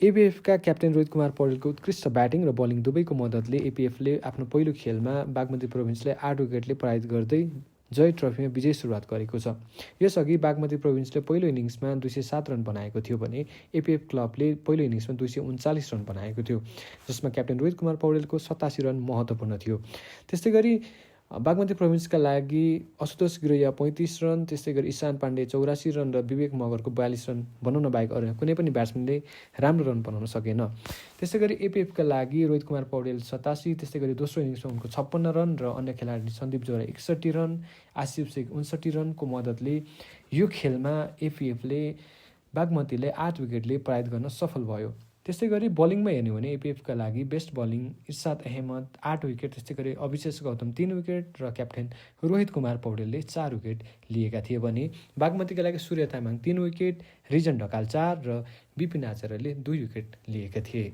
एपिएफका captain Rohit Kumar पौडेलको उत्कृष्ट batting र bowling दुवैको मद्दतले एपिएफले आफ्नो पहिलो खेलमा बागमती प्रोभिन्सलाई 8 विकेटले पराजित गर्दै जय ट्रफीमा विजय सुरुवात गरेको छ। यसअघि बागमती प्रोभिन्सले पहिलो इनिङ्समा 207 रन बनाएको थियो भने एपिएफ क्लबले पहिलो इनिङ्समा 239 रन बनाएको थियो, जसमा क्याप्टेन रोहित कुमार पौडेलको 87 रन महत्त्वपूर्ण थियो। त्यस्तै गरी बागमती प्रोभिन्सका लागि असुतोष गिरैया 35 रन, त्यस्तै गरी ईशान पाण्डे 84 रन र विवेक मगरको 42 रन बनाउन बाहेक अरू कुनै पनि ब्याट्सम्यानले राम्रो रन बनाउन सकेन। त्यस्तै गरी एपिएफका लागि रोहित कुमार पौडेल 87, त्यस्तै गरी दोस्रो इनिङ्समा उनको 56 रन र अन्य खेलाडी सन्दीप जोरा 61 रन, आसिफ शेख 59 रनको मद्दतले यो खेलमा एपिएफले बागमतीलाई 8 विकेटले पराजित गर्न सफल भयो। त्यस्तै गरी बलिङमा हेर्ने हो भने एपिएफका लागि best bowling Irshad Ahmad 8 wicket, त्यस्तै गरी अभिषेक गौतम 3 विकेट र क्याप्टेन रोहित कुमार पौडेलले 4 विकेट लिएका थिए भने बागमतीका लागि सूर्य तामाङ 3 विकेट, रिजन ढकाल 4 र बिपिन आचार्यले 2 विकेट लिएका थिए।